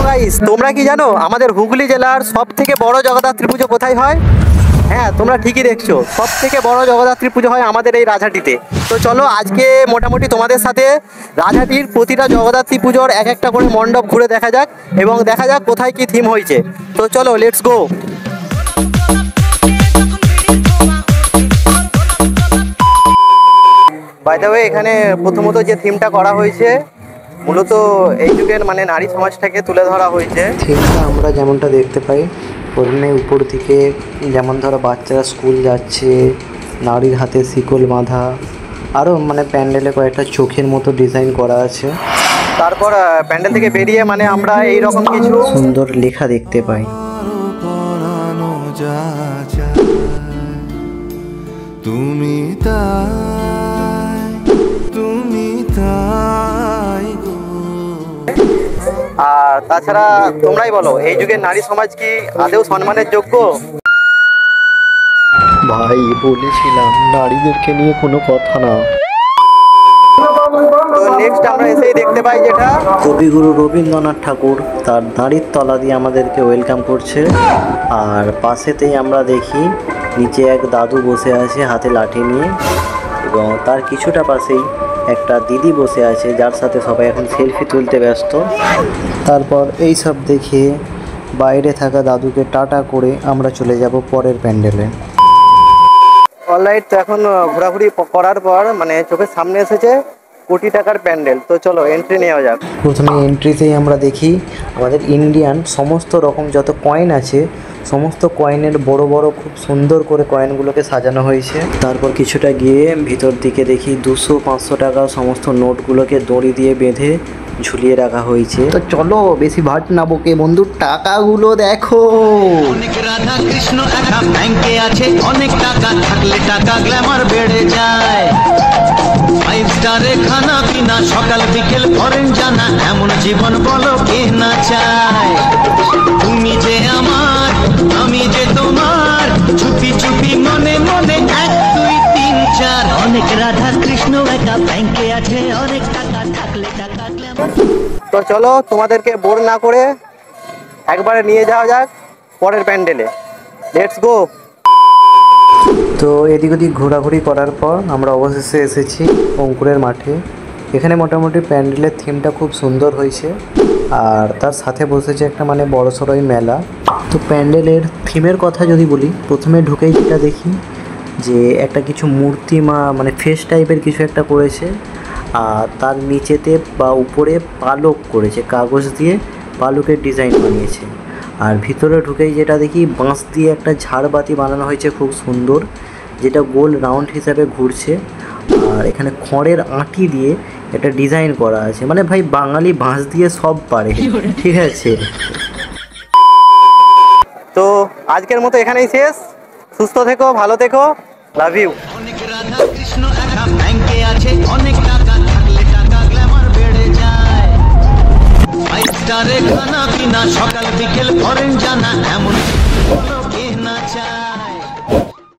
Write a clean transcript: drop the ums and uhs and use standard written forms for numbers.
Guys, তোমরা কি জানো আমাদের হুগলি জেলার সব থেকে বড় জগদ্ধাত্রী পুজো কোথায় হয়? হ্যাঁ, তোমরা ঠিকই দেখছো, সব থেকে বড় জগদ্ধাত্রী পুজো হয় আমাদের এই রাজহাটিতে। তো চলো আজকে মোটামুটি তোমাদের সাথে রাজহাটির প্রতিটা জগদ্ধাত্রী পুজোর এক একটা করে মণ্ডপ ঘুরে দেখা যাক এবং দেখা যাক কোথায় কি থিম হয়েছে। তো চলো let's go. By the way, এখানে প্রথমত যে থিমটা করা হয়েছে মূলত এই যুগের মানে নারী সমাজটাকে তুলে ধরা হয়েছে। থিমটা আমরা যেমনটা দেখতে পাই, প্রথমে উপর দিকে যেমন ধরো বাচ্চারা স্কুল যাচ্ছে, নারীর হাতে শিকল বাঁধা, আরও মানে প্যান্ডেলে কয়েকটা চোখের মতো ডিজাইন করা আছে। তারপর প্যান্ডেল থেকে বেরিয়ে মানে আমরা এই রকম কিছু সুন্দর লেখা দেখতে পাই। তুমি আর তাছাড়া তোমরাই বলো, এই যুগের নারী সমাজ কি আদৌ সম্মানের যোগ্য? ভাই বলেছিলাম নারীদেরকে নিয়ে কোনো কথা না। তো নেক্সট আমরা এসেই দেখতে পাই যেটা কবিগুরু রবীন্দ্রনাথ ঠাকুর তার দাঁড়ির তলা দিয়ে আমাদেরকে ওয়েলকাম করছে। আর পাশেতেই আমরা দেখি নিচে এক দাদু বসে আছে হাতে লাঠি নিয়ে, এবং তার কিছুটা পাশেই একটা দিদি বসে আছে যার সাথে সবাই এখন সেলফি তুলতে ব্যস্ত। তারপর এই সব দেখে বাইরে থাকা দাদুকে টাটা করে আমরা চলে যাব পরের প্যান্ডেলে। অলরাইট, তো এখন ঘোরাঘুরি করার পর মানে চোখের সামনে এসেছে কোটি টাকার প্যান্ডেল। তো চলো এন্ট্রি নেওয়া যাক। প্রথমে এন্ট্রিতেই আমরা দেখি আমাদের ইন্ডিয়ান সমস্ত রকম যত কয়েন আছে, সমস্ত কয়েনের বড় বড় খুব সুন্দর করে কয়েনগুলোকে সাজানো হয়েছে। তারপর কিছুটা গিয়ে ভিতর দিকে দেখি 200-500 টাকা সমস্ত নোটগুলোকে দড়ি দিয়ে বেঁধে ঝুলিয়ে রাখা হয়েছে। তো চলো বেশি ভাট না বকে বন্ধু, টাকাগুলো দেখো। অনেক রাধা কৃষ্ণ একা ব্যাংকে আছে, অনেক টাকা থাকলে টাকা গ্ল্যামার বেড়ে যায়। 5 স্টারে খানা পিনা, সকাল বিকেল ফরেন জানা, এমন জীবন বলো কে না চায়। তুমি যে আমার, আমি যে তোমার, চুপি চুপি মনে মনে 1 2 3 4। অনেক রাধা কৃষ্ণ একা ব্যাংকে আছে, অনেক টাকা থাকলে টাকা গ্ল্যামার। তো চলো তোমাদেরকে বোর না করে একবারে নিয়ে যাওয়া যাক পরের প্যান্ডেলে। Let's go. তো এদিক ওদিক ঘোরাঘুরি করার পর আমরা অবশেষে এসেছি অঙ্কুরের মাঠে। এখানে মোটামুটি প্যান্ডেলের থিমটা খুব সুন্দর হয়েছে, আর তার সাথে বসেছে একটা মানে বড়সড়ই মেলা। তো প্যান্ডেলের থিমের কথা যদি বলি, প্রথমে ঢুকেই যেটা দেখি যে একটা কিছু মূর্তি মানে ফেস টাইপের কিছু একটা করেছে, আর তার নিচেতে বা উপরে পালক করেছে, কাগজ দিয়ে পালকের ডিজাইন বানিয়েছে। আর ভিতরে ঢুকেই যেটা দেখি বাঁশ দিয়ে একটা ঝাড়বাতি বানানো হয়েছে খুব সুন্দর, যেটা গোল রাউন্ড হিসাবে ঘুরছে। আর এখানে খড়ের আঁটি দিয়ে একটা ডিজাইন করা আছে, মানে ভাই বাঙালি বাঁশ দিয়ে সব পারে, ঠিক আছে। তো আজকের মতো এখানেই শেষ। সুস্থ থেকো, ভালো থেকো, লাভ ইউ। অনেক রাধা কৃষ্ণ একা ব্যাংকে আছে, অনেক টাকা থাকলে টাকা গ্ল্যামার বেড়ে যায়। 5 স্টারে খানা পিনা, সকাল বিকেল ফরেন জানা, এমন